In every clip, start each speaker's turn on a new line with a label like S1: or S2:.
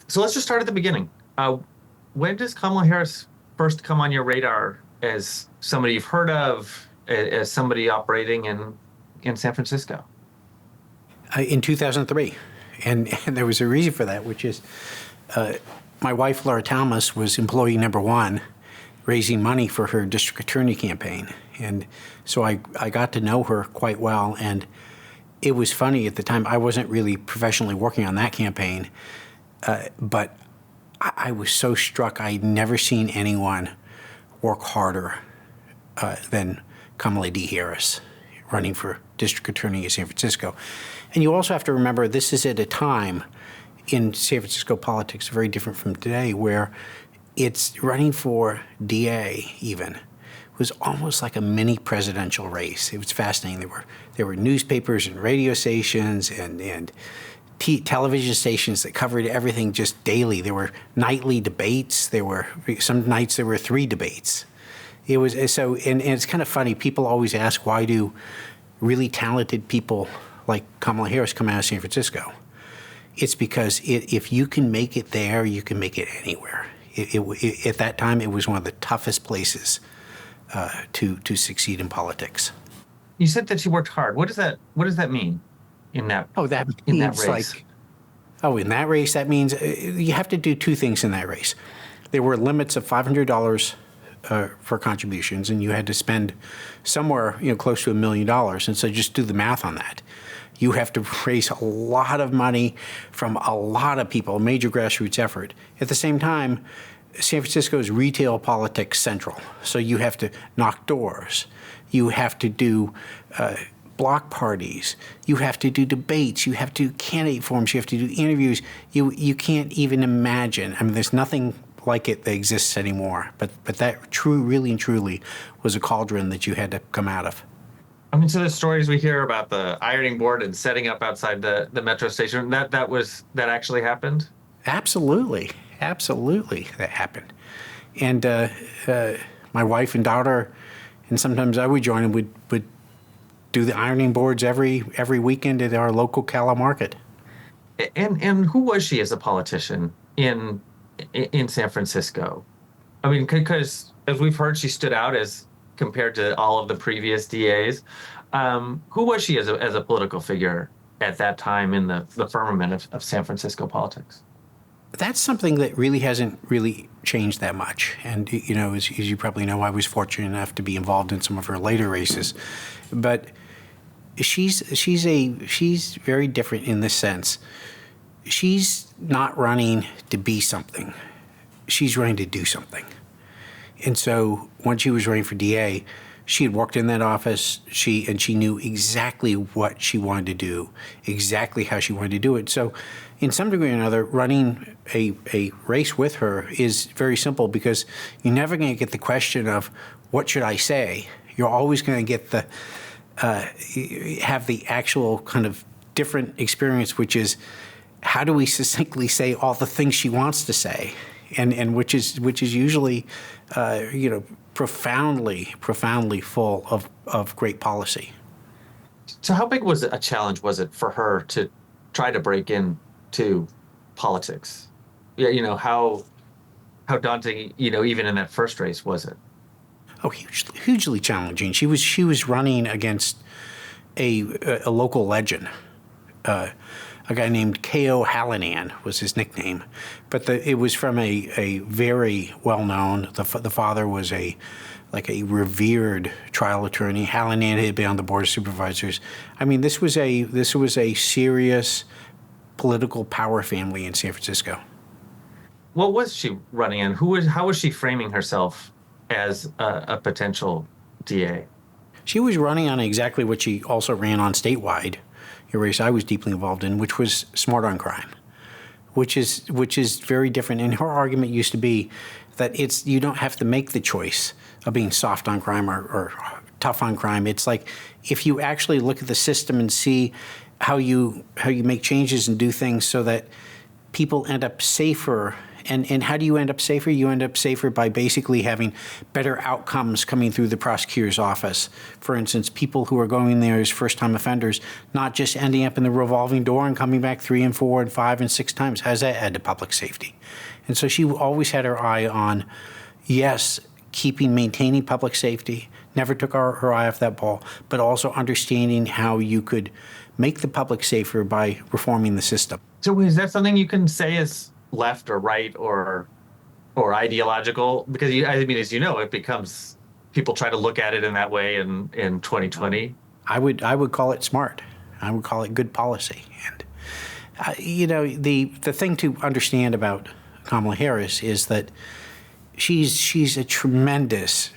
S1: So let's just start at the beginning. When does Kamala Harris first come on your radar as somebody you've heard of, as somebody operating in San Francisco?
S2: In 2003. And there was a reason for that, which is my wife, Laura Thomas, was employee number one, raising money for her district attorney campaign. And so I got to know her quite well. And it was funny at the time. I wasn't really professionally working on that campaign, but I was so struck. I'd never seen anyone work harder than Kamala D. Harris running for district attorney in San Francisco. And you also have to remember, this is at a time in San Francisco politics very different from today, where it's running for DA even was almost like a mini presidential race. It was fascinating. There were newspapers and radio stations and television stations that covered everything just daily. There were nightly debates. Some nights there were 3 debates. It was so, and it's kind of funny. People always ask, why do really talented people like Kamala Harris come out of San Francisco? It's because if you can make it there, you can make it anywhere. At that time, it was one of the toughest places to succeed in politics.
S1: You said that she worked hard. What does that mean in that?
S2: Oh, that means
S1: in that race.
S2: In that race, that means you have to do 2 things in that race. There were limits of $500 for contributions, and you had to spend somewhere close to $1 million. And so just do the math on that. You have to raise a lot of money from a lot of people, a major grassroots effort. At the same time, San Francisco is retail politics central. So you have to knock doors. You have to do block parties. You have to do debates. You have to do candidate forums. You have to do interviews. You can't even imagine. I mean, there's nothing like it that exists anymore. But that really and truly was a cauldron that you had to come out of.
S1: I mean, so the stories we hear about the ironing board and setting up outside the metro station, that actually happened?
S2: Absolutely, that happened. And my wife and daughter, and sometimes I would join them, would do the ironing boards every weekend at our local Cala market.
S1: And who was she as a politician in San Francisco? I mean, because as we've heard, she stood out as compared to all of the previous DAs. Who was she as a political figure at that time in the firmament of San Francisco politics?
S2: That's something that really hasn't really changed that much. And, as you probably know, I was fortunate enough to be involved in some of her later races. But she's very different in this sense. She's not running to be something. She's running to do something. And so when she was running for DA, she had worked in that office. She knew exactly what she wanted to do, exactly how she wanted to do it. So in some degree or another, running a race with her is very simple, because you're never going to get the question of, what should I say? You're always going to get have the actual kind of different experience, which is, how do we succinctly say all the things she wants to say? And which is usually, profoundly full of great policy.
S1: So how big was a challenge was it for her to try to break into politics? Yeah, how daunting, even in that first race was it?
S2: Oh, hugely challenging. She was running against a local legend. A guy named K.O. Hallinan was his nickname, but it was from a very well-known. The father was a revered trial attorney. Hallinan had been on the board of supervisors. I mean, this was a serious political power family in San Francisco.
S1: What was she running in? How was she framing herself as a potential DA?
S2: She was running on exactly what she also ran on statewide, a race I was deeply involved in, which was smart on crime, which is very different. And her argument used to be that you don't have to make the choice of being soft on crime or tough on crime. It's like, if you actually look at the system and see how you make changes and do things so that people end up safer And how do you end up safer? You end up safer by basically having better outcomes coming through the prosecutor's office. For instance, people who are going there as first-time offenders, not just ending up in the revolving door and coming back 3 and 4 and 5 and 6 times. How does that add to public safety? And so she always had her eye on, yes, maintaining public safety, never took her eye off that ball, but also understanding how you could make the public safer by reforming the system.
S1: So is that something you can say is left or right or ideological? Because I mean, as you know, it becomes, people try to look at it in that way in 2020.
S2: I would call it smart. I would call it good policy. And the thing to understand about Kamala Harris is that she's a tremendous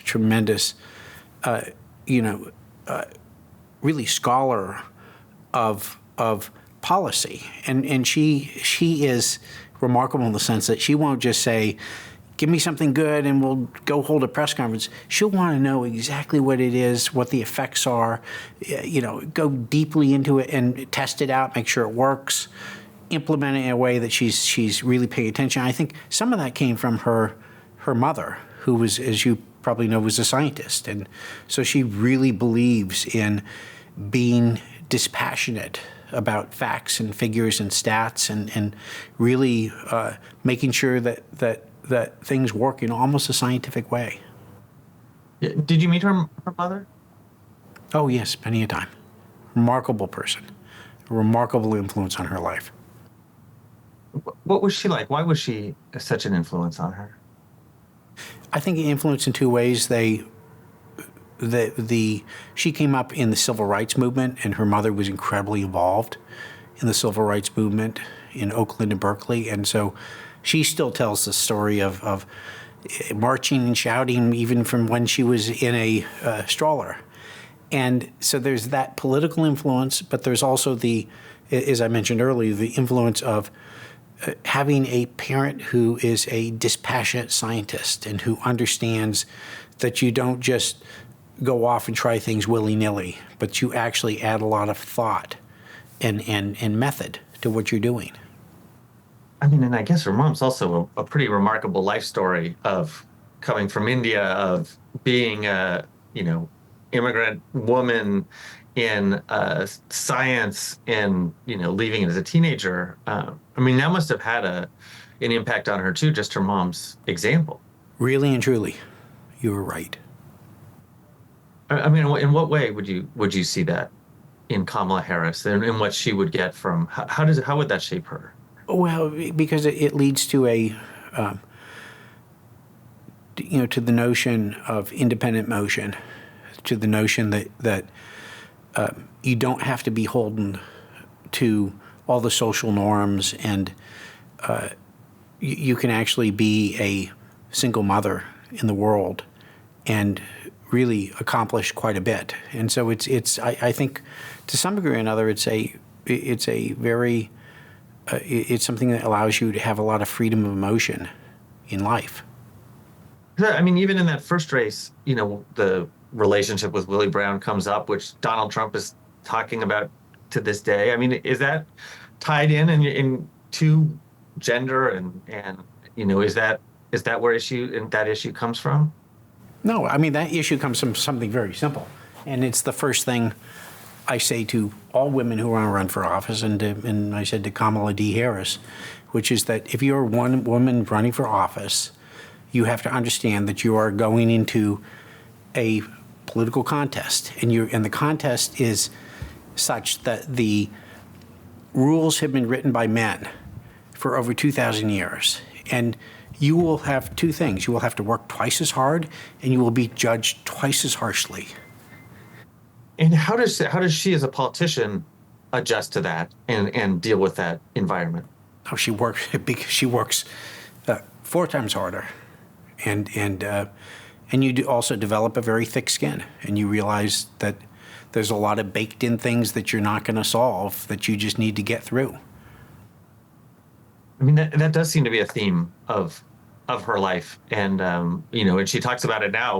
S2: really scholar of policy, and she is remarkable in the sense that she won't just say, give me something good and we'll go hold a press conference. She'll want to know exactly what it is, what the effects are, go deeply into it and test it out, make sure it works, implement it in a way that she's really paying attention. I think some of that came from her mother, who was, as you probably know, was a scientist. And so she really believes in being dispassionate about facts and figures and stats and really making sure that things work in almost a scientific way.
S1: Did you meet her mother?
S2: Oh, yes, many a time. Remarkable person. A remarkable influence on her life.
S1: What was she like? Why was she such an influence on her?
S2: I think it influenced in 2 ways. She came up in the civil rights movement, and her mother was incredibly involved in the civil rights movement in Oakland and Berkeley. And so she still tells the story of marching and shouting even from when she was in a stroller. And so there's that political influence, but there's also as I mentioned earlier, the influence of having a parent who is a dispassionate scientist and who understands that you don't just go off and try things willy-nilly, but you actually add a lot of thought and method to what you're doing.
S1: I mean, and I guess her mom's also a pretty remarkable life story of coming from India, of being a, immigrant woman in science and, leaving it as a teenager. I mean, that must have had an impact on her too, just her mom's example.
S2: Really and truly, you were right.
S1: I mean, in what way would you see that in Kamala Harris and in what she would get from, how would that shape her?
S2: Well, because it leads to to the notion of independent motion, to the notion that you don't have to be beholden to all the social norms, and you can actually be a single mother in the world and really accomplish quite a bit. And so I think to some degree or another it's something that allows you to have a lot of freedom of motion in life.
S1: I mean, even in that first race, the relationship with Willie Brown comes up, which Donald Trump is talking about to this day. I mean, is that tied in to gender and is that where that issue comes from?
S2: No, I mean, that issue comes from something very simple. And it's the first thing I say to all women who want to run for office, and I said to Kamala D. Harris, which is that if you're one woman running for office, you have to understand that you are going into a political contest, and the contest is such that the rules have been written by men for over 2,000 years, and you will have 2 things. You will have to work twice as hard, and you will be judged twice as harshly.
S1: And how does she, as a politician, adjust to that and deal with that environment?
S2: Oh, she works 4 times harder, and you also develop a very thick skin, and you realize that there's a lot of baked-in things that you're not going to solve, that you just need to get through.
S1: I mean, that does seem to be a theme of her life, and and she talks about it now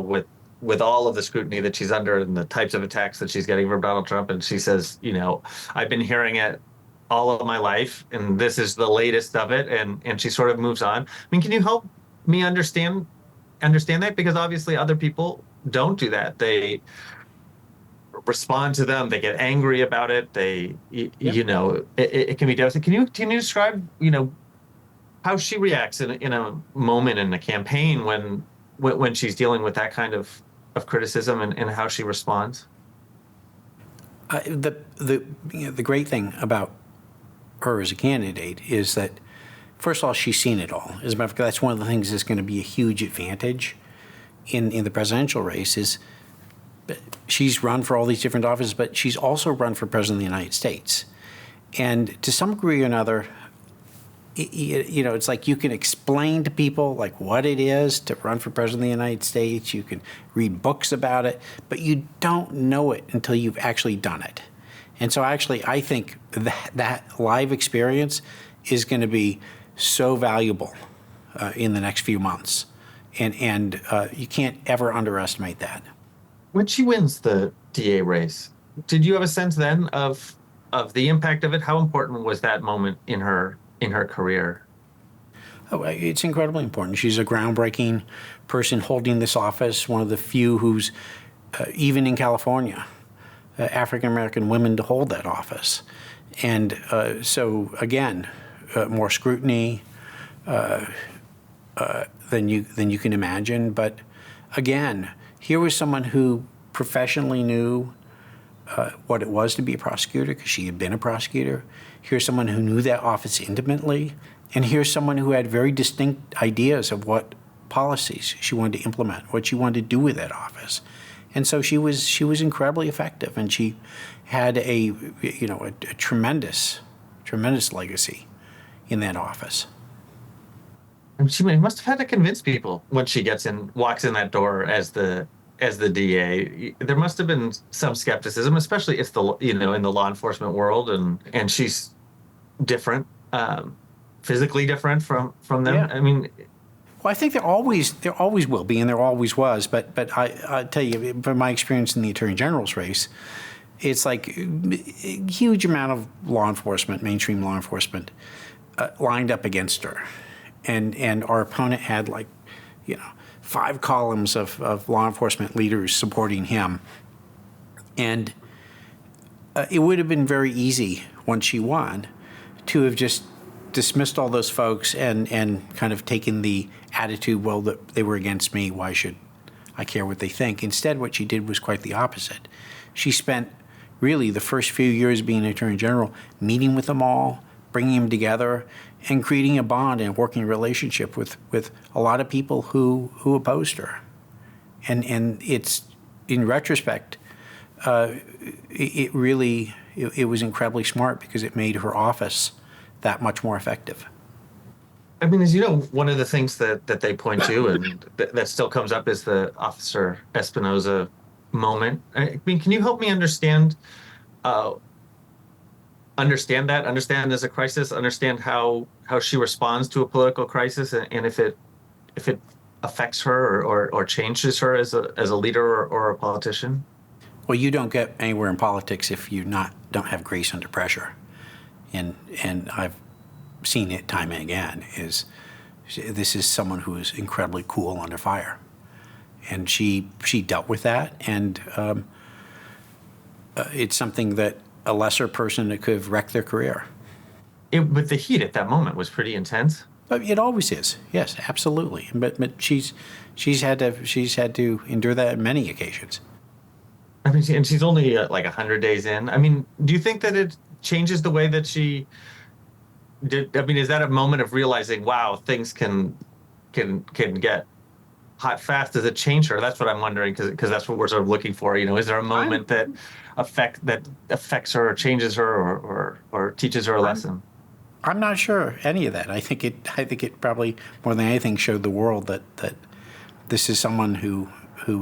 S1: with all of the scrutiny that she's under and the types of attacks that she's getting from Donald Trump, and she says, I've been hearing it all of my life, and this is the latest of it, and she sort of moves on. I mean, can you help me understand that? Because obviously other people don't do that. They respond to them, they get angry about it.
S2: Yep.
S1: It can be devastating. Can you describe, how she reacts in a moment in a campaign when she's dealing with that kind of criticism, and how she responds?
S2: The great thing about her as a candidate is that, first of all, she's seen it all. As a matter of fact, that's one of the things that's going to be a huge advantage in the presidential race. Is she's run for all these different offices, but she's also run for president of the United States. And to some degree or another, it's like you can explain to people like what it is to run for president of the United States. You can read books about it, but you don't know it until you've actually done it. And so actually, I think that live experience is going to be so valuable in the next few months. And you can't ever underestimate that.
S1: When she wins the DA race, did you have a sense then of the impact of it? How important was that moment in her career?
S2: Oh, it's incredibly important. She's a groundbreaking person holding this office, one of the few who's, even in California, African-American women to hold that office. And so, again, more scrutiny than you can imagine. But again, here was someone who professionally knew what it was to be a prosecutor, because she had been a prosecutor. Here's someone who knew that office intimately. And here's someone who had very distinct ideas of what policies she wanted to implement, what she wanted to do with that office. And so she was incredibly effective, and she had a tremendous legacy in that office.
S1: And she must have had to convince people when she walks in that door as the DA. There must have been some skepticism, especially if in the law enforcement world, and she's different, physically different from them.
S2: Yeah.
S1: I mean,
S2: well, I think there always will be, and there always was. But I tell you, from my experience in the Attorney General's race, it's like a huge amount of law enforcement, mainstream law enforcement, lined up against her, and our opponent had 5 columns of law enforcement leaders supporting him, and it would have been very easy once she won to have just dismissed all those folks and kind of taken the attitude, well, that they were against me, why should I care what they think? Instead, what she did was quite the opposite. She spent really the first few years being Attorney General meeting with them all, bringing them together, and creating a bond and a working relationship with a lot of people who opposed her. And it's, in retrospect, it was incredibly smart, because it made her office that much more effective.
S1: I mean, as you know, one of the things that they point to, and that still comes up, is the Officer Espinoza moment. I mean, can you help me understand as a crisis, understand how she responds to a political crisis, and if it affects her or changes her as a leader or a politician?
S2: Well, you don't get anywhere in politics if you don't have grace under pressure. And I've seen it time and again. This is someone who is incredibly cool under fire, and she dealt with that, and it's something that a lesser person that could have wrecked their career.
S1: But the heat at that moment was pretty intense.
S2: But it always is. Yes, absolutely. But she's had to endure that on many occasions.
S1: I mean, and she's only 100 days in. I mean, do you think that it changes the way that she did? I mean, is that a moment of realizing, wow, things can get hot fast? Does it change her? That's what I'm wondering, because that's what we're sort of looking for. Is there a moment that affects her, or changes her, or teaches her a lesson?
S2: I'm not sure any of that. I think it probably more than anything showed the world that this is someone who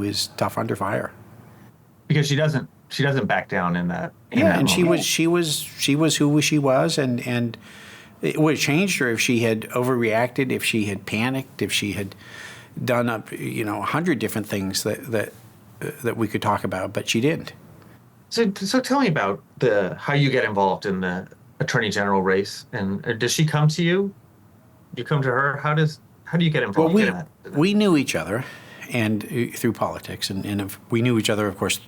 S2: is tough under fire. Because
S1: she doesn't back down in that.
S2: And she was who she was, and it would have changed her if she had overreacted, if she had panicked, if she had done 100 different things that we could talk about, but she didn't.
S1: So tell me about how you get involved in the attorney general race. And does she come to you? You come to her? How do you get
S2: Well,
S1: involved in that?
S2: we knew each other, and through politics, and if we knew each other. Of course,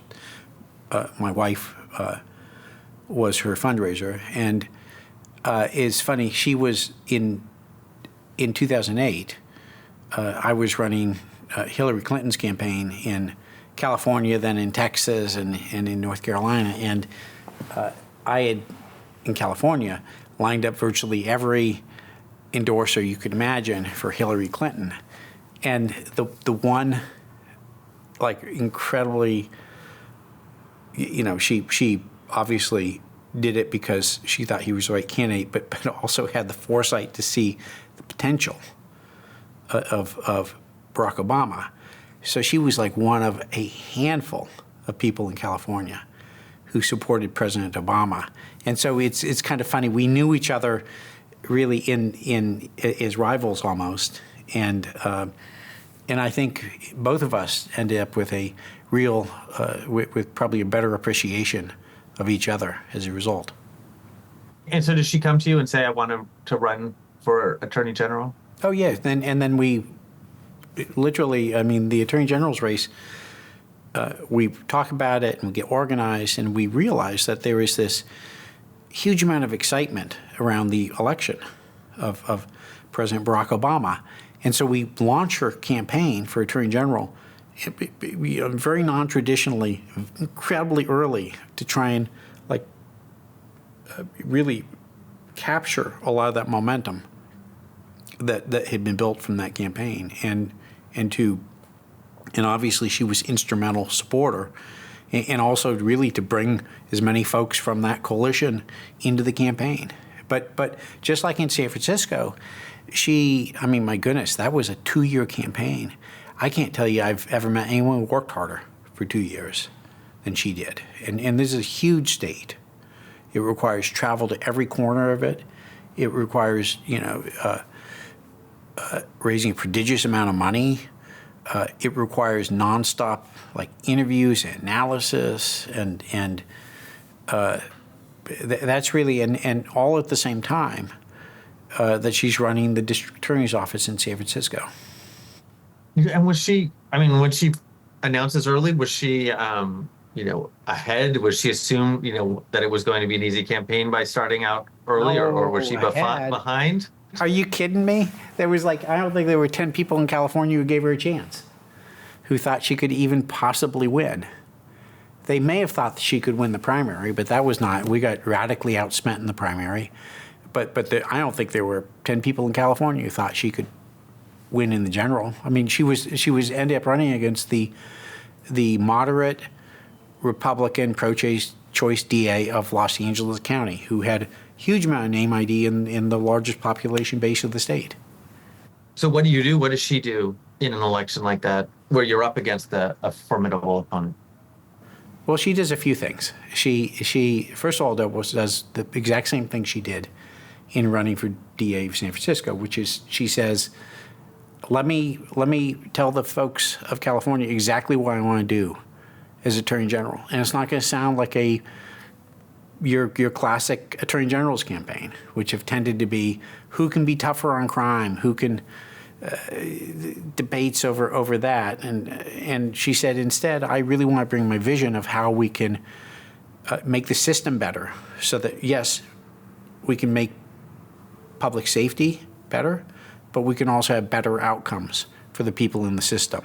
S2: my wife was her fundraiser, and it's funny. She was in 2008. I was running Hillary Clinton's campaign in California, then in Texas, and in North Carolina, and I had in California lined up virtually every endorser you could imagine for Hillary Clinton. And the one, like, incredibly, she obviously did it because she thought he was the right candidate, but also had the foresight to see the potential of Barack Obama. So she was like one of a handful of people in California who supported President Obama. And so it's kind of funny. We knew each other really in as rivals almost, and I think both of us ended up with a real with probably a better appreciation of each other as a result.
S1: And so, does she come to you and say, "I want to run for attorney general"?
S2: Oh yeah, then we literally, I mean, the attorney general's race. We talk about it and we get organized, and we realize that there is this huge amount of excitement around the election of President Barack Obama. And so we launch her campaign for Attorney General very non-traditionally, incredibly early, to try and really capture a lot of that momentum that had been built from that campaign. And obviously she was instrumental supporter, and also really to bring as many folks from that coalition into the campaign. But just like in San Francisco, my goodness, that was a 2-year campaign. I can't tell you I've ever met anyone who worked harder for 2 years than she did. And this is a huge state. It requires travel to every corner of it. It requires, raising a prodigious amount of money. It requires nonstop interviews and analysis, and that's really and all at the same time that she's running the district attorney's office in San Francisco.
S1: And was she? I mean, when she announced this early, was she ahead? Was she assumed that it was going to be an easy campaign by starting out early, or was she behind?
S2: Are you kidding me? There was I don't think there were 10 people in California who gave her a chance, who thought she could even possibly win. They may have thought that she could win the primary, but that was not. We got radically outspent in the primary. But I don't think there were 10 people in California who thought she could win in the general. I mean, she ended up running against the moderate Republican pro-choice DA of Los Angeles County, who had a huge amount of name ID in the largest population base of the state.
S1: So what do you do? What does she do in an election like that, where you're up against a formidable opponent?
S2: Well, she does a few things. She first of all does the exact same thing she did in running for DA of San Francisco, which is she says, let me tell the folks of California exactly what I want to do as Attorney General. And it's not going to sound like your classic Attorney General's campaign, which have tended to be who can be tougher on crime, who can debates over that. And she said, instead, I really want to bring my vision of how we can make the system better, so that, yes, we can make public safety better, but we can also have better outcomes for the people in the system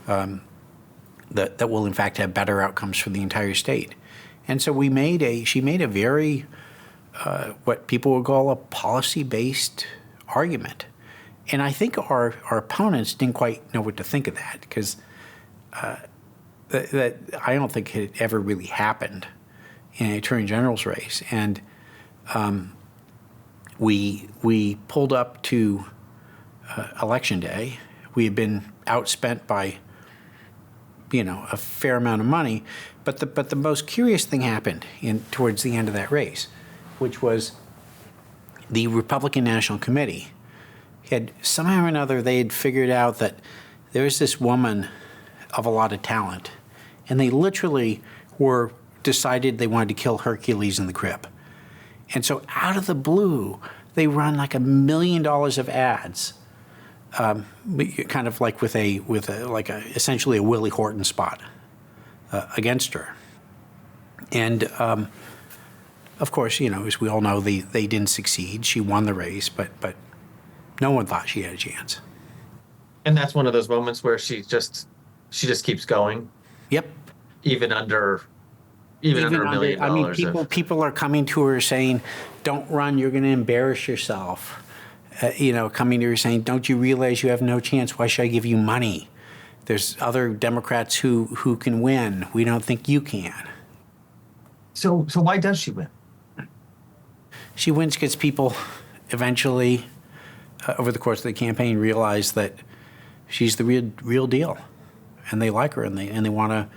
S2: that will, in fact, have better outcomes for the entire state. And so she made a very, what people would call a policy-based argument. And I think our opponents didn't quite know what to think of that, because that I don't think it ever really happened in an Attorney General's race. And we pulled up to Election Day. We had been outspent by a fair amount of money, but the most curious thing happened towards the end of that race, which was the Republican National Committee had somehow or another, they had figured out that there was this woman of a lot of talent, and they literally decided they wanted to kill Hercules in the crib. And so out of the blue, they run like $1 million of ads, kind of like with essentially a Willie Horton spot against her. And of course, as we all know, they didn't succeed. She won the race, but no one thought she had a chance.
S1: And that's one of those moments where she just keeps going.
S2: Yep.
S1: Even under $1 million.
S2: I mean, people are coming to her saying, "Don't run, you're going to embarrass yourself." Coming to her saying, "Don't you realize you have no chance? Why should I give you money? There's other Democrats who can win. We don't think you can."
S1: So why does she win?
S2: She wins because people eventually, over the course of the campaign, realize that she's the real deal, and they like her, and they want to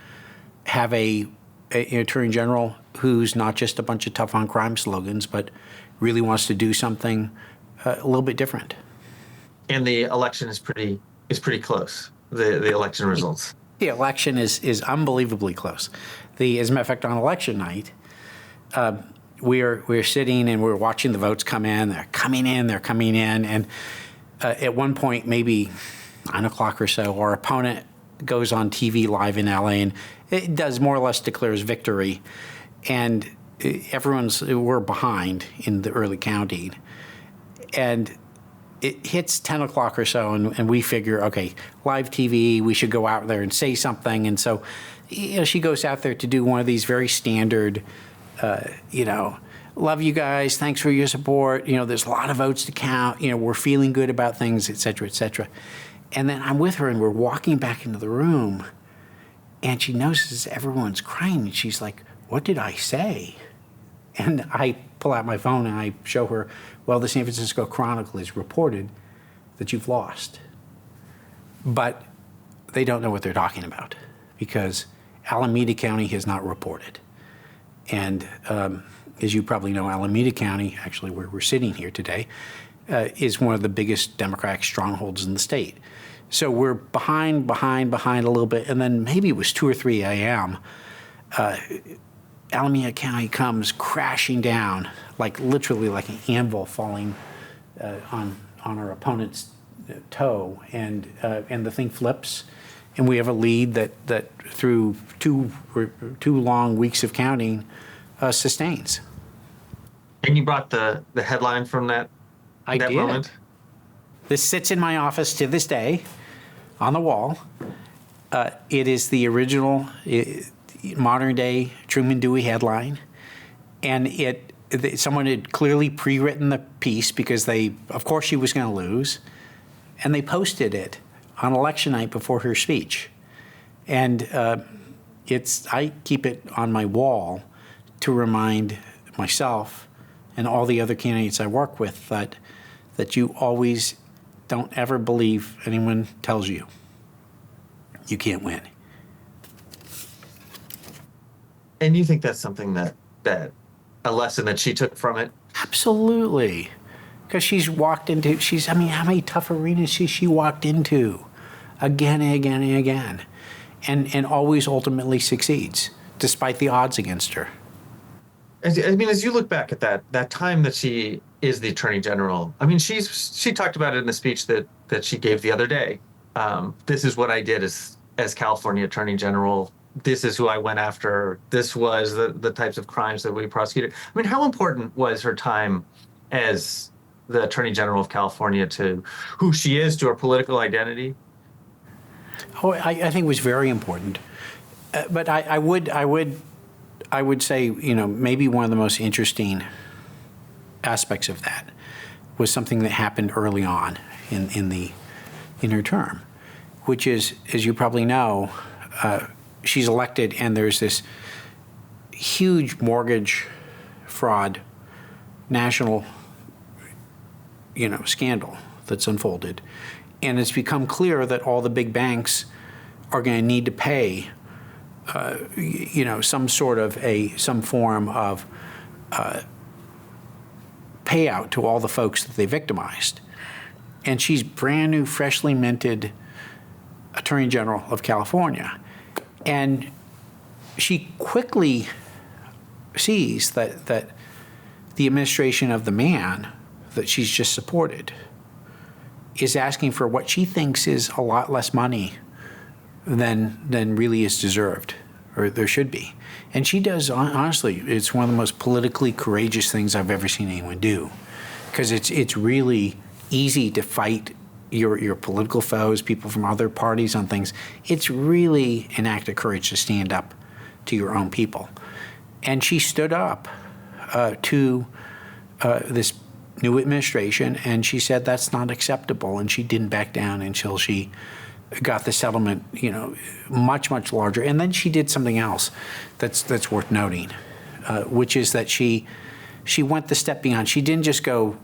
S2: have an attorney general who's not just a bunch of tough on crime slogans, but really wants to do something a little bit different.
S1: And the election is pretty close. The election results.
S2: The election is unbelievably close. As a matter of fact, on election night, we're sitting and we're watching the votes come in. They're coming in, and at one point, maybe 9 o'clock or so, our opponent goes on TV live in LA, and it does more or less declares victory, and we're behind in the early counting, and it hits 10 o'clock or so, and we figure, okay, live TV, we should go out there and say something. And so, she goes out there to do one of these very standard, love you guys, thanks for your support, there's a lot of votes to count, we're feeling good about things, et cetera, et cetera. And then I'm with her, and we're walking back into the room, and she notices everyone's crying, and she's like, "What did I say?" And I pull out my phone, and I show her, well, the San Francisco Chronicle has reported that you've lost. But they don't know what they're talking about, because Alameda County has not reported. And as you probably know, Alameda County, actually where we're sitting here today, is one of the biggest Democratic strongholds in the state. So we're behind a little bit, and then maybe it was 2 or 3 a.m., Alameda County comes crashing down, like literally like an anvil falling on our opponent's toe, and the thing flips, and we have a lead that through two long weeks of counting sustains.
S1: And you brought the headline from that moment?
S2: This sits in my office to this day on the wall. It is the original modern-day Truman Dewey headline, and someone had clearly pre-written the piece because of course she was going to lose, and they posted it on election night before her speech. And I keep it on my wall to remind myself and all the other candidates I work with that you always don't ever believe anyone tells you you can't win.
S1: And you think that's something that a lesson that she took from it?
S2: Absolutely. Because how many tough arenas has she walked into again and again and again, and always ultimately succeeds, despite the odds against her.
S1: As you look back at that time that she is the attorney general, she talked about it in the speech that she gave the other day. This is what I did as California attorney general. This is who I went after. This was the types of crimes that we prosecuted. How important was her time as the attorney general of California to who she is, to her political identity?
S2: Oh, I think it was very important. But I would say, maybe one of the most interesting aspects of that was something that happened early on in her term, which is, as you probably know, she's elected, and there's this huge mortgage fraud national scandal that's unfolded, and it's become clear that all the big banks are going to need to pay some form of payout to all the folks that they victimized. And she's brand new, freshly minted Attorney General of California. And she quickly sees that the administration of the man that she's just supported is asking for what she thinks is a lot less money than really is deserved, or there should be. And she does, honestly, it's one of the most politically courageous things I've ever seen anyone do, because it's really easy to fight your political foes, people from other parties on things. It's really an act of courage to stand up to your own people. And she stood up to this new administration, and she said that's not acceptable, and she didn't back down until she got the settlement, much, much larger. And then she did something else that's worth noting, which is that she went the step beyond. She didn't just go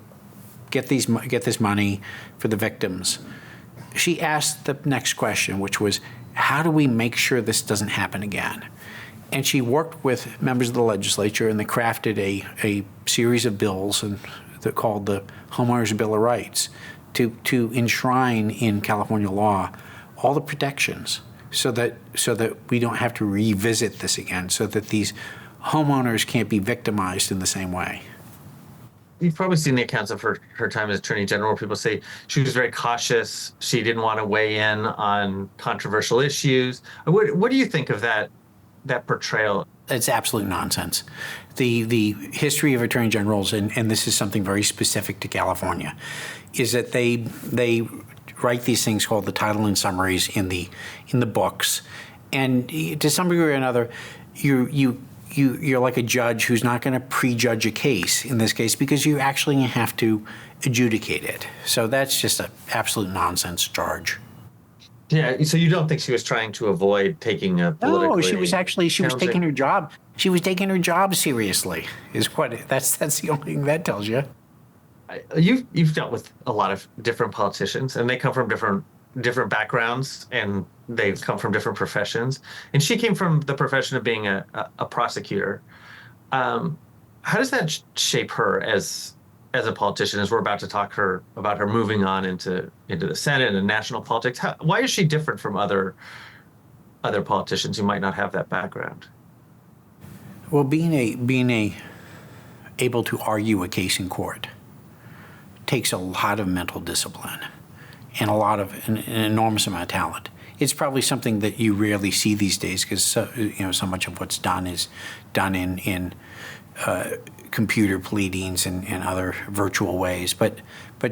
S2: get this money for the victims. She asked the next question, which was, how do we make sure this doesn't happen again? And she worked with members of the legislature, and they crafted a series of bills, and they're called the Homeowners Bill of Rights, to enshrine in California law all the protections so that we don't have to revisit this again, so that these homeowners can't be victimized in the same way.
S1: You've probably seen the accounts of her time as Attorney General, where people say she was very cautious. She didn't want to weigh in on controversial issues. What do you think of that portrayal?
S2: It's absolute nonsense. The history of attorney generals, and this is something very specific to California, is that they write these things called the title and summaries in the books, and to some degree or another, you're like a judge who's not going to prejudge a case in this case, because you actually have to adjudicate it. So that's just an absolute nonsense charge.
S1: Yeah, so you don't think she was trying to avoid taking a politically...
S2: No, she was taking her job. She was taking her job seriously. That's the only thing that tells you.
S1: You've dealt with a lot of different politicians, and they come from different backgrounds, and they come from different professions. And she came from the profession of being a prosecutor. How does that shape her as a politician, as we're about to talk about her moving on into the Senate and national politics? Why is she different from other politicians who might not have that background?
S2: Well, being able to argue a case in court takes a lot of mental discipline and an enormous amount of talent. It's probably something that you rarely see these days, because so much of what's done is done in computer pleadings and other virtual ways. But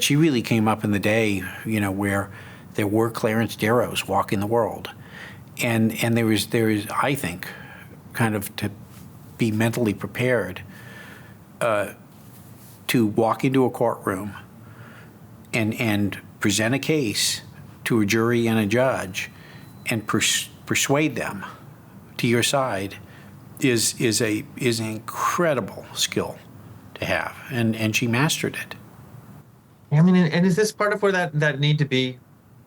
S2: she really came up in the day, where there were Clarence Darrows walking the world, and there is I think kind of to be mentally prepared to walk into a courtroom and present a case to a jury and a judge and persuade them to your side is an incredible skill to have, and she mastered it.
S1: I mean, and is this part of where that need to be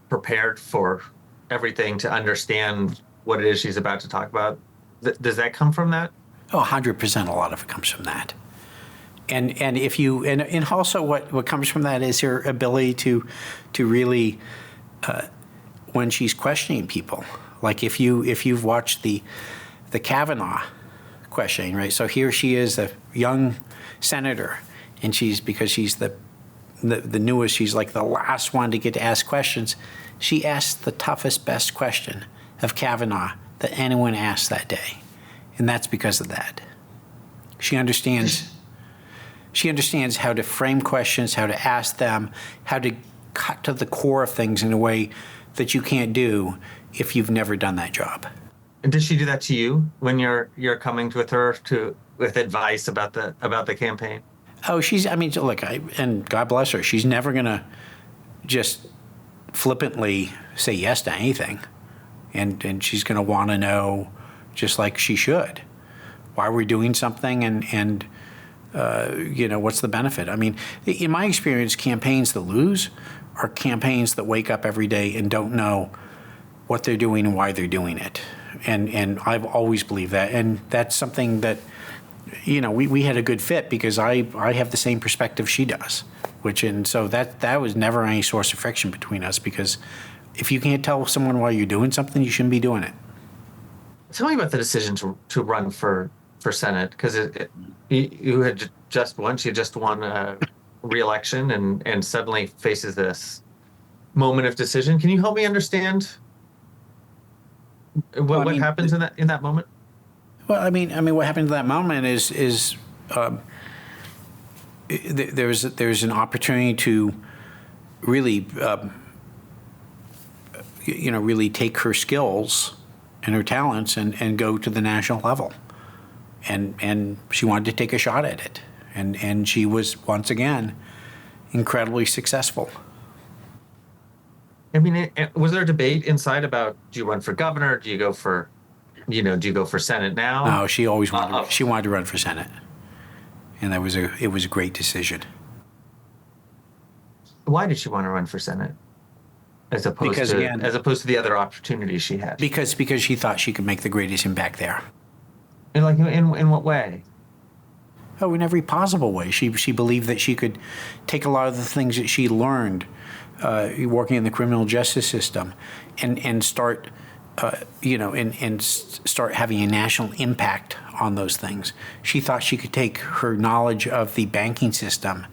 S1: prepared for everything, to understand what it is she's about to talk about? Does that come from that?
S2: Oh, 100%. A lot of it comes from that. And if you and also what comes from that is her ability to really when she's questioning people, like if you've watched the Kavanaugh questioning, right? So here she is, a young senator, and because she's the newest, she's like the last one to get to ask questions. She asked the toughest, best question of Kavanaugh that anyone asked that day, and that's because of that. She understands how to frame questions, how to ask them, how to cut to the core of things in a way that you can't do if you've never done that job.
S1: And does she do that to you when you're coming with her with advice about the campaign? Oh,
S2: look, and God bless her, she's never gonna just flippantly say yes to anything, and she's gonna want to know, just like she should, why we're doing something and what's the benefit. I mean, in my experience, campaigns that lose are campaigns that wake up every day and don't know what they're doing and why they're doing it. And I've always believed that. And that's something that, we had a good fit, because I have the same perspective she does, so that was never any source of friction between us, because if you can't tell someone why you're doing something, you shouldn't be doing it.
S1: Tell me about the decision to run for for Senate because you had just won. She had just won a re-election and suddenly faces this moment of decision. Can you help me understand what happens in that moment?
S2: Well, I mean, what happened in that moment is there's an opportunity to really, really take her skills and her talents and go to the national level, and she wanted to take a shot at it, and she was once again incredibly successful.
S1: I mean, was there a debate inside about do you run for governor? Do you go for Senate now?
S2: No, she always wanted. She wanted to run for Senate, and it was a great decision.
S1: Why did she want to run for Senate, as opposed to the other opportunities she had?
S2: Because she thought she could make the greatest impact there.
S1: And like in what way?
S2: Oh, in every possible way. She believed that she could take a lot of the things that she learned working in the criminal justice system and start start having a national impact on those things. She thought she could take her knowledge of the banking system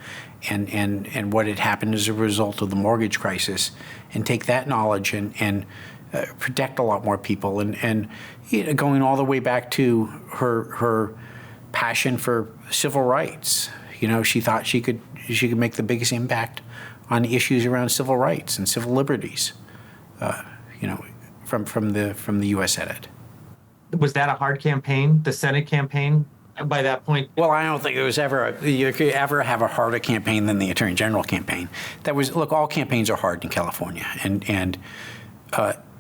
S2: and what had happened as a result of the mortgage crisis and take that knowledge and protect a lot more people and going all the way back to her passion for civil rights. She thought she could make the biggest impact on issues around civil rights and civil liberties. From the U.S. Senate.
S1: Was that a hard campaign? The Senate campaign by that point?
S2: Well, I don't think it was you could ever have a harder campaign than the Attorney General campaign. All campaigns are hard in California, and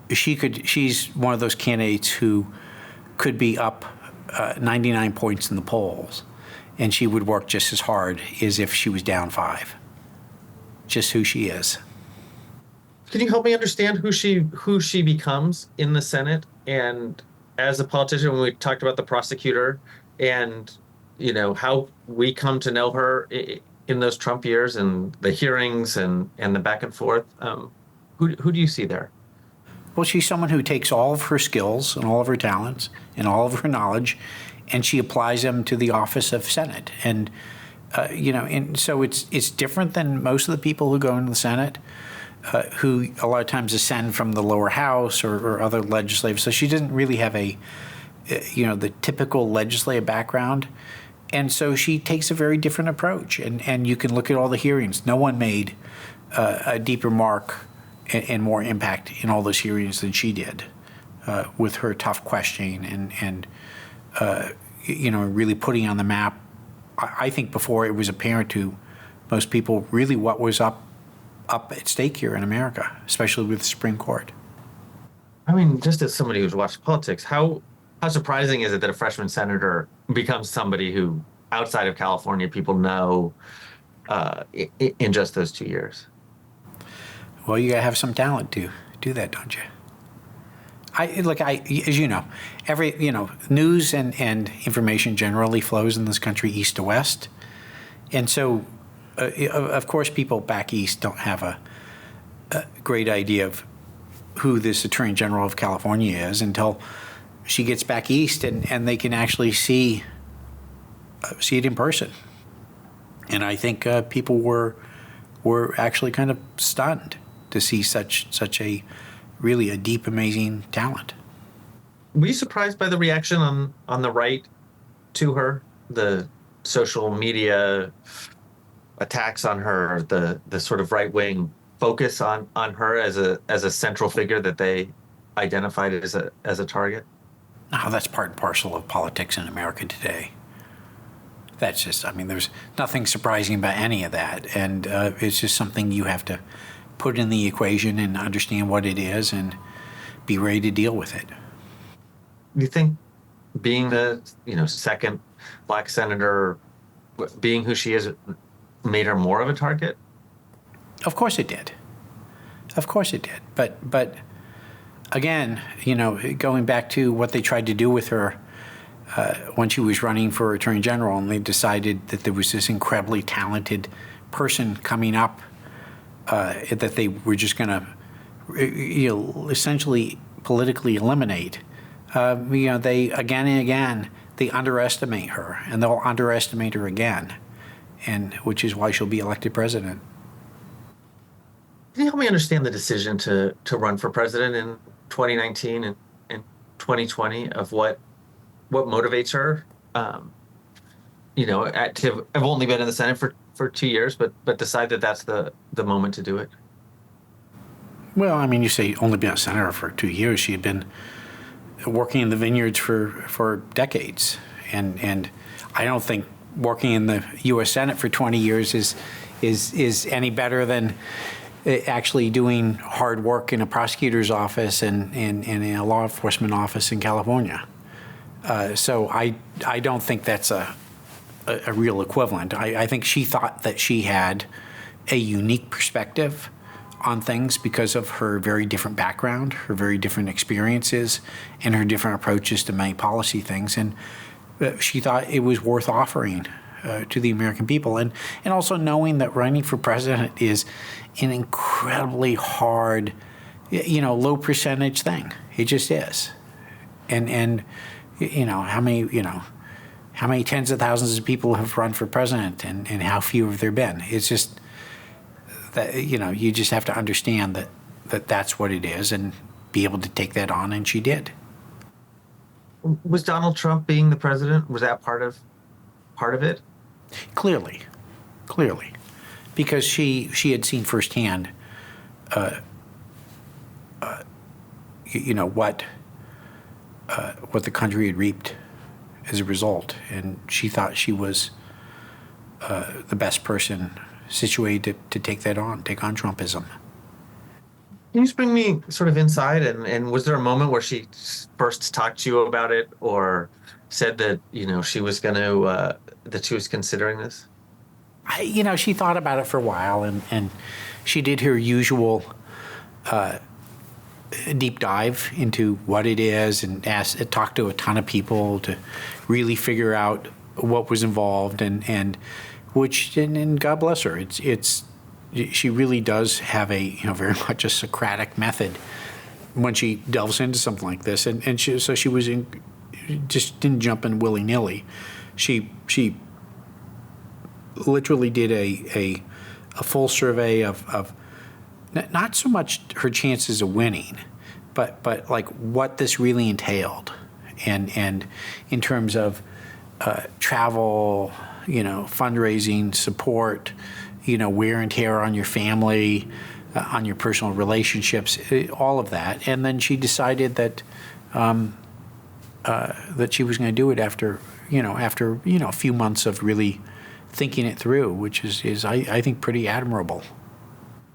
S2: she's one of those candidates who could be up 99 points in the polls, and she would work just as hard as if she was down 5. Just who she is.
S1: Can you help me understand who she becomes in the Senate and as a politician? When we talked about the prosecutor and how we come to know her in those Trump years and the hearings and the back and forth, who do you see there?
S2: Well, she's someone who takes all of her skills and all of her talents and all of her knowledge, and she applies them to the office of Senate. And and so it's different than most of the people who go into the Senate. Who a lot of times ascend from the lower house or other legislative. So she doesn't really have the typical legislative background. And so she takes a very different approach. And you can look at all the hearings. No one made a deeper mark and more impact in all those hearings than she did with her tough questioning and really putting on the map. I think before it was apparent to most people really what was up at stake here in America, especially with the Supreme Court.
S1: I mean, just as somebody who's watched politics, how surprising is it that a freshman senator becomes somebody who, outside of California, people know in just those 2 years?
S2: Well, you gotta have some talent to do that, don't you? As you know, news and information generally flows in this country east to west, and so. Of course, people back east don't have a great idea of who this Attorney General of California is until she gets back east and they can actually see it in person. And I think people were actually kind of stunned to see such a really a deep, amazing talent.
S1: Were you surprised by the reaction on the right to her? The social media attacks on her, the sort of right-wing focus on her as a central figure that they identified as a target?
S2: No, that's part and parcel of politics in America today. That's just, there's nothing surprising about any of that. And it's just something you have to put in the equation and understand what it is and be ready to deal with it.
S1: Do you think being the second black senator, being who she is, made her more of a target?
S2: Of course it did. Of course it did. But again, going back to what they tried to do with her when she was running for Attorney General, and they decided that there was this incredibly talented person coming up that they were just going to, essentially politically eliminate. They again and again they underestimate her, and they'll underestimate her again, and which is why she'll be elected president.
S1: Can you help me understand the decision to run for president in 2019 and 2020 of what motivates her? To have only been in the Senate for 2 years, but decide that that's the moment to do it.
S2: Well, I mean, you say only been a senator for 2 years. She had been working in the vineyards for decades, and I don't think working in the U.S. Senate for 20 years is any better than actually doing hard work in a prosecutor's office and in a law enforcement office in California. So I don't think that's a real equivalent. I think she thought that she had a unique perspective on things because of her very different background, her very different experiences, and her different approaches to many policy things. And she thought it was worth offering to the American people. And also knowing that running for president is an incredibly hard, low percentage thing. It just is. And how many tens of thousands of people have run for president, and how few have there been? It's just that, you just have to understand that that's what it is and be able to take that on, and she did.
S1: Was Donald Trump being the president, was that part of it?
S2: Clearly, because she had seen firsthand, what the country had reaped as a result, and she thought she was the best person situated to take on Trumpism.
S1: Can you just bring me sort of inside, and was there a moment where she first talked to you about it, or said that she was going to that she was considering this?
S2: She thought about it for a while, and she did her usual deep dive into what it is, and talked to a ton of people to really figure out what was involved, and God bless her. She really does have a very much a Socratic method when she delves into something like this, and she was just didn't jump in willy-nilly. She literally did a full survey of not so much her chances of winning, but like what this really entailed, and in terms of travel, fundraising, support, wear and tear on your family, on your personal relationships, all of that. And then she decided that that she was going to do it after a few months of really thinking it through, which is I think pretty admirable.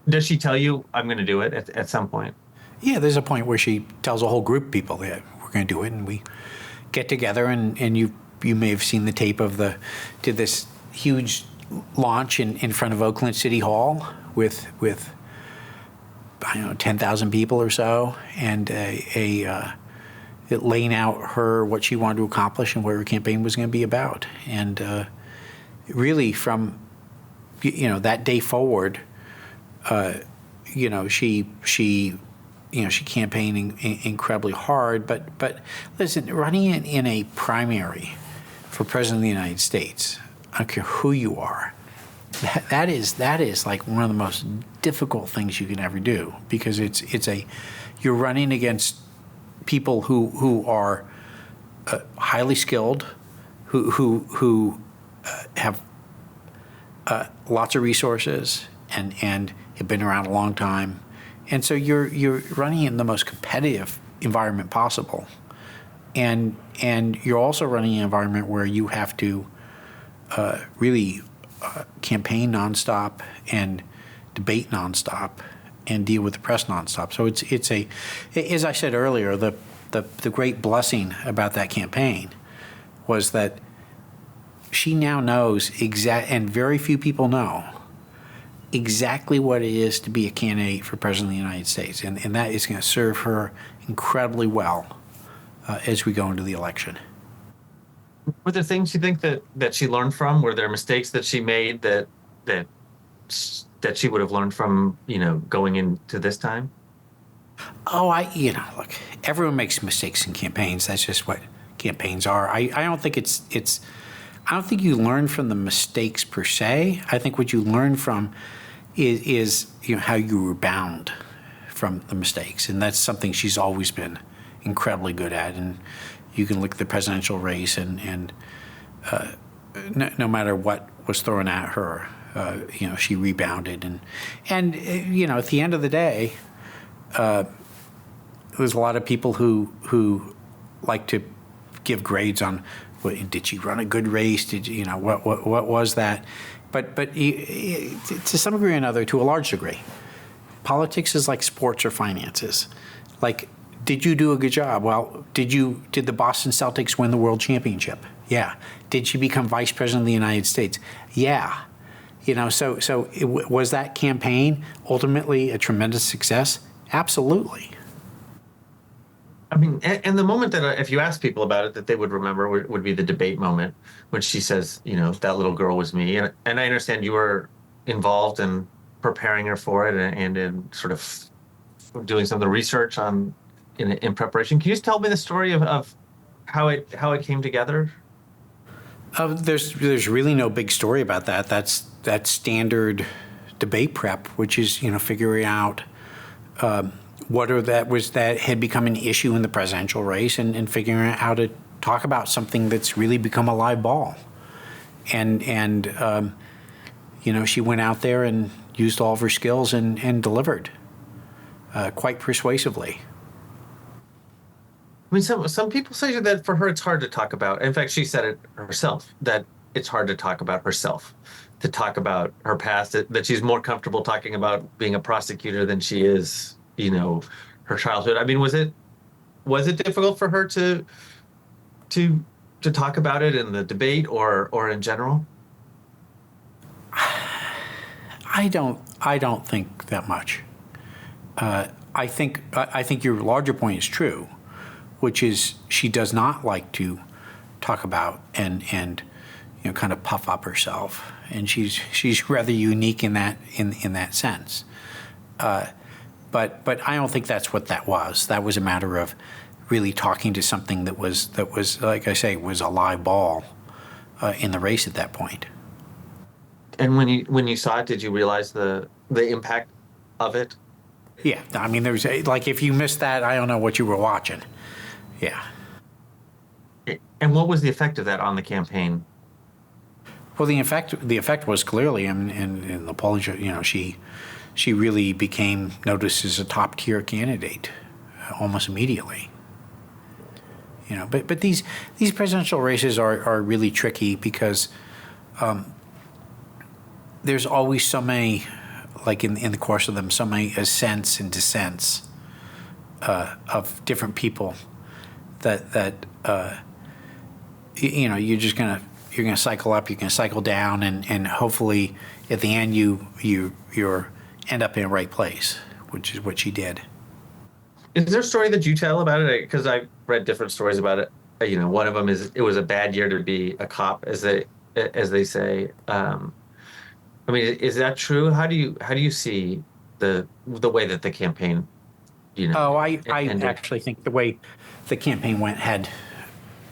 S1: Does she tell you, I'm going to do it at some point?
S2: Yeah, there's a point where she tells a whole group of people that we're going to do it, and we get together, and you may have seen the tape of did this huge launch in front of Oakland City Hall with 10,000 people or so, and it laying out what she wanted to accomplish and what her campaign was going to be about. And really from that day forward, she campaigned incredibly hard. But listen, running in a primary for president of the United States, I don't care who you are, that is like one of the most difficult things you can ever do, because you're running against people who are highly skilled, who have lots of resources and have been around a long time, and so you're running in the most competitive environment possible, and you're also running an environment where you have to really campaign nonstop and debate nonstop and deal with the press nonstop. So it's as I said earlier, the great blessing about that campaign was that she now knows and very few people know exactly what it is to be a candidate for president of the United States, and that is going to serve her incredibly well as we go into the election.
S1: Were there things you think that she learned from? Were there mistakes that she made that she would have learned from, going into this time?
S2: Oh, look, everyone makes mistakes in campaigns. That's just what campaigns are. I don't think I don't think you learn from the mistakes per se. I think what you learn from is how you rebound from the mistakes, and that's something she's always been incredibly good at. And you can look at the presidential race, and no matter what was thrown at her, she rebounded. And at the end of the day, there's a lot of people who like to give grades on, did she run a good race? What was that? But to some degree or another, to a large degree, politics is like sports or finances. Like, did you do a good job? Well, did the Boston Celtics win the world championship? Yeah. Did she become vice president of the United States? Yeah. Was that campaign ultimately a tremendous success? Absolutely.
S1: I mean, and the moment that if you ask people about it, that they would remember would be the debate moment when she says, that little girl was me. And I understand you were involved in preparing her for it and in sort of doing some of the research in preparation. Can you just tell me the story of how it came together?
S2: There's really no big story about that. That's standard debate prep, which is figuring out that had become an issue in the presidential race, and figuring out how to talk about something that's really become a live ball. And she went out there and used all of her skills and delivered quite persuasively.
S1: I mean, some people say that for her it's hard to talk about. In fact, she said it herself, that it's hard to talk about herself, to talk about her past, that she's more comfortable talking about being a prosecutor than she is, her childhood. I mean, was it difficult for her to talk about it in the debate or in general?
S2: I don't think that much. I think your larger point is true, which is she does not like to talk about and kind of puff up herself, and she's rather unique in that sense. But I don't think that's what that was. That was a matter of really talking to something that was like I say, was a live ball in the race at that point.
S1: And when you saw it, did you realize the impact of it?
S2: Yeah, I mean, there's like, if you missed that, I don't know what you were watching. Yeah.
S1: And what was the effect of that on the campaign?
S2: Well, the effect was clearly in the polling. She really became noticed as a top tier candidate almost immediately. But these presidential races are really tricky because there's always so many, like in the course of them, so many ascents and descents of different people that you're just gonna cycle up, you're gonna cycle down, and hopefully at the end you're end up in the right place, which is what she did.
S1: Is there a story that you tell about it? Because I've read different stories about it. One of them is it was a bad year to be a cop, as they say. I mean, is that true? How do you see the way that the campaign,
S2: I
S1: ended?
S2: actually think the way the campaign went had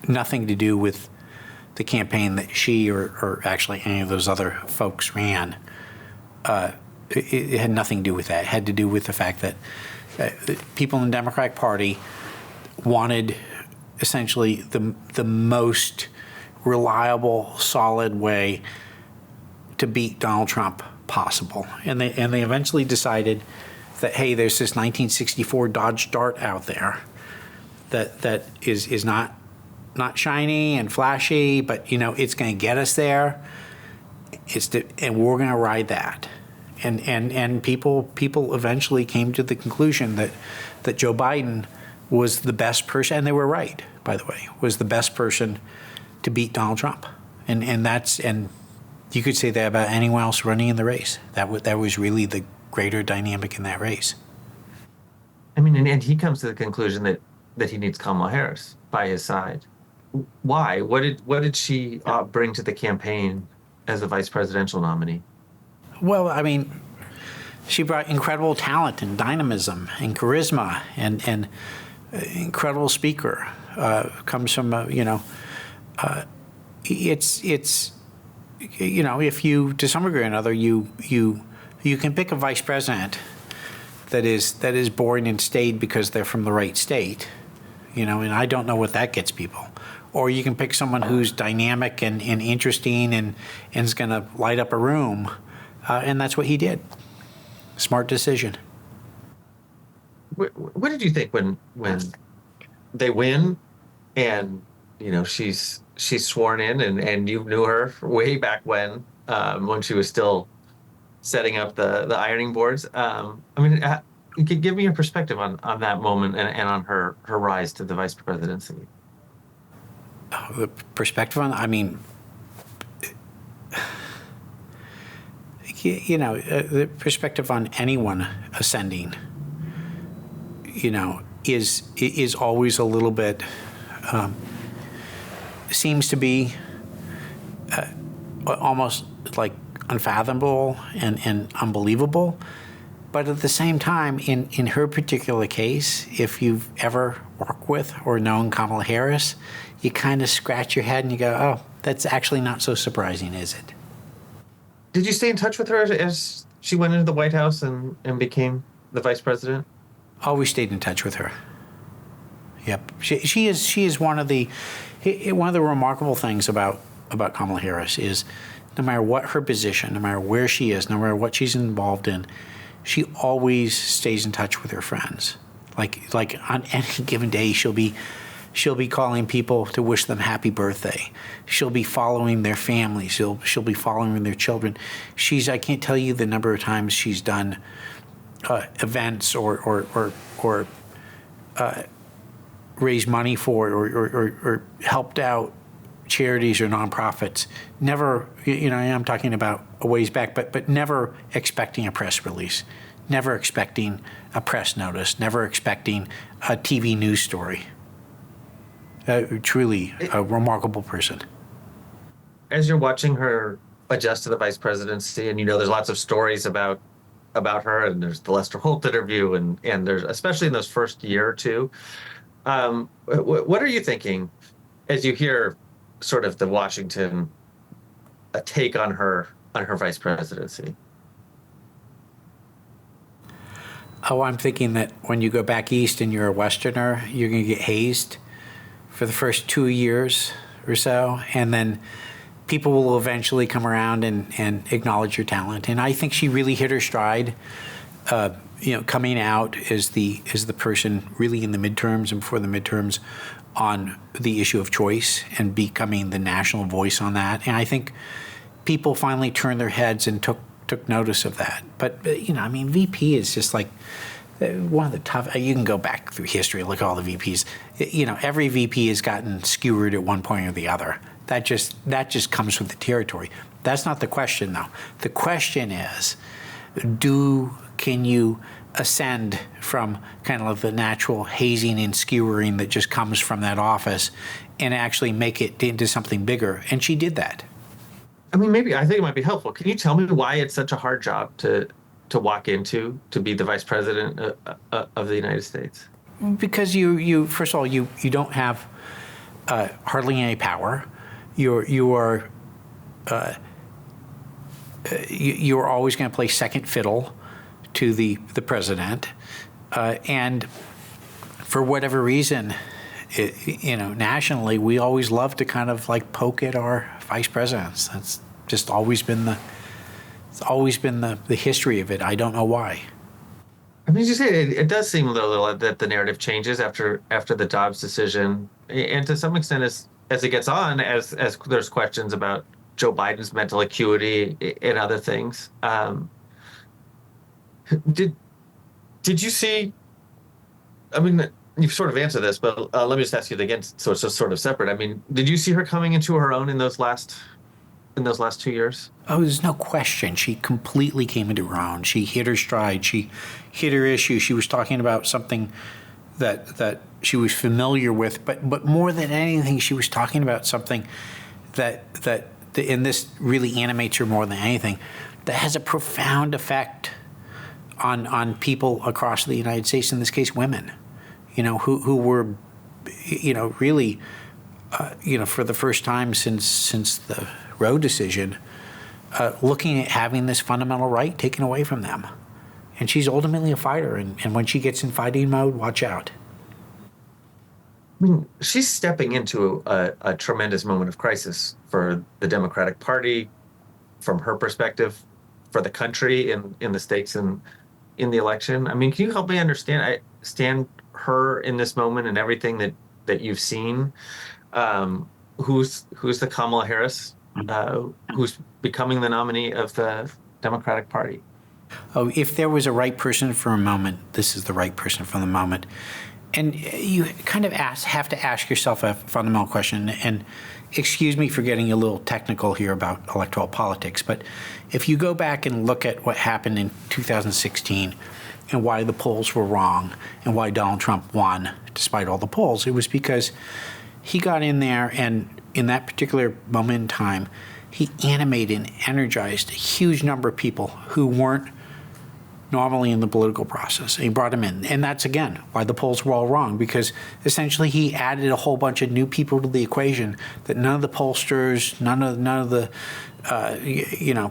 S2: nothing to do with the campaign that she or actually any of those other folks ran. It had nothing to do with that. It had to do with the fact that people in the Democratic Party wanted essentially the most reliable, solid way to beat Donald Trump possible, and they eventually decided that, hey, there's this 1964 Dodge Dart out there that is not shiny and flashy, but it's going to get us there. And we're going to ride that. And people eventually came to the conclusion that Joe Biden was the best person, and they were right, by the way, was the best person to beat Donald Trump. And you could say that about anyone else running in the race. That was really the greater dynamic in that race.
S1: I mean, and he comes to the conclusion that he needs Kamala Harris by his side. Why? What did she bring to the campaign as a vice presidential nominee?
S2: Well, I mean, she brought incredible talent and dynamism and charisma and incredible speaker. comes from it's if you, to some degree or another, you can pick a vice president that is born and stayed because they're from the right state, and I don't know what that gets people. Or you can pick someone who's dynamic and interesting and is going to light up a room, and that's what he did. Smart decision.
S1: What did you think when they win, and she's sworn in, and you knew her way back when she was still setting up the ironing boards? You could give me your perspective on that moment and on her rise to the vice presidency.
S2: The perspective on, the perspective on anyone ascending, is always a little bit, seems to be almost like unfathomable and unbelievable. But at the same time, in her particular case, if you've ever worked with or known Kamala Harris, you kind of scratch your head and you go, oh, that's actually not so surprising, is it?
S1: Did you stay in touch with her as she went into the White House and became the vice president?
S2: Always stayed in touch with her. Yep. She is one of the remarkable things about Kamala Harris is no matter what her position, no matter where she is, no matter what she's involved in, she always stays in touch with her friends. Like on any given day, she'll be calling people to wish them happy birthday. She'll be following their families. She'll be following their children. I can't tell you the number of times she's done events or raised money for or helped out charities or nonprofits. Never, I'm talking about a ways back, but never expecting a press release, never expecting a press notice, never expecting a TV news story. Truly a remarkable person.
S1: As you're watching her adjust to the vice presidency, and there's lots of stories about her, and there's the Lester Holt interview, and there's, especially in those first year or two, what are you thinking as you hear sort of the Washington take on her vice presidency?
S2: Oh, I'm thinking that when you go back east and you're a Westerner, you're going to get hazed for the first 2 years or so, and then people will eventually come around and acknowledge your talent. And I think she really hit her stride, coming out as the person really in the midterms and before the midterms on the issue of choice and becoming the national voice on that. And I think people finally turned their heads and took notice of that. But VP is just like one of the tough. You can go back through history, look at all the VPs. Every VP has gotten skewered at one point or the other. That just comes with the territory. That's not the question, though. The question is, can you ascend from kind of the natural hazing and skewering that just comes from that office and actually make it into something bigger? And she did that.
S1: Maybe I think it might be helpful. Can you tell me why it's such a hard job to walk into, to be the vice president of the United States?
S2: Because you first of all, you don't have hardly any power. You're always going to play second fiddle to the president, and for whatever reason, nationally, we always love to kind of like poke at our vice presidents. That's just always been the history of it. I don't know why.
S1: As you say, it does seem though that the narrative changes after the Dobbs decision, and to some extent as it gets on, as there's questions about Joe Biden's mental acuity and other things. Did you see? You've sort of answered this, but let me just ask you again, so it's just sort of separate. Did you see her coming into her own in those last 2 years?
S2: Oh, there's no question. She completely came into her own. She hit her stride. She hit her issue. She was talking about something that she was familiar with, but more than anything, she was talking about something that and this really animates her more than anything, that has a profound effect on people across the United States, in this case, women, who were really, for the first time since the Roe decision, looking at having this fundamental right taken away from them. And she's ultimately a fighter, and when she gets in fighting mode, watch out.
S1: I mean, she's stepping into a tremendous moment of crisis for the Democratic Party, from her perspective, for the country in the stakes and in the election. I mean, can you help me understand her in this moment and everything that you've seen? Who's the Kamala Harris, who's becoming the nominee of the Democratic Party?
S2: Oh, if there was a right person for a moment, this is the right person for the moment. And you kind of have to ask yourself a fundamental question, and excuse me for getting a little technical here about electoral politics, but if you go back and look at what happened in 2016 and why the polls were wrong and why Donald Trump won despite all the polls, it was because he got in there, and in that particular moment in time, he animated and energized a huge number of people who weren't normally in the political process. And he brought them in. And that's, again, why the polls were all wrong, because essentially he added a whole bunch of new people to the equation that none of the pollsters, none of the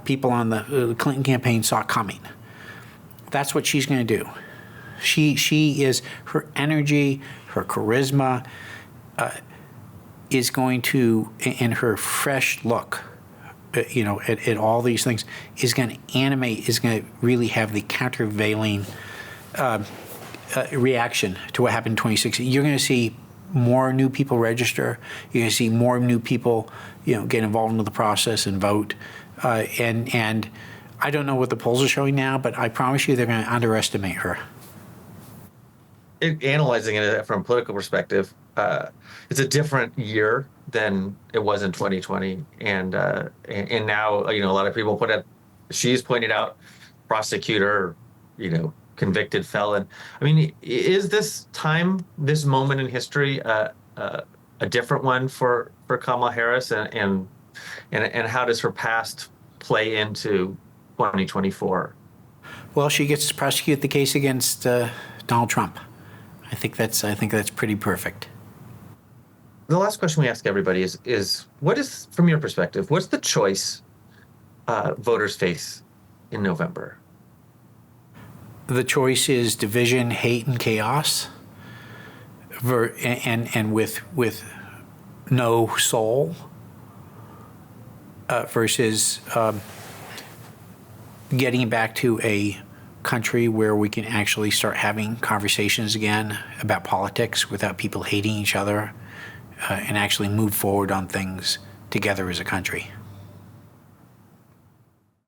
S2: people on the Clinton campaign saw coming. That's what she's going to do. She is, her energy, her charisma is going to, and her fresh look, at all these things, is going to animate, is going to really have the countervailing reaction to what happened in 2016. You're going to see more new people register. You're going to see more new people, get involved into the process and vote. And I don't know what the polls are showing now, but I promise you they're going to underestimate her.
S1: Analyzing it from a political perspective, it's a different year than it was in 2020, and now a lot of people she's pointed out, prosecutor, convicted felon. I mean, is this moment in history a different one for Kamala Harris, and how does her past play into 2024?
S2: Well, she gets to prosecute the case against Donald Trump. I think that's pretty perfect.
S1: The last question we ask everybody is what is, from your perspective, what's the choice voters face in November?
S2: The choice is division, hate, and chaos, and with no soul, versus getting back to a country where we can actually start having conversations again about politics without people hating each other, and actually move forward on things together as a country.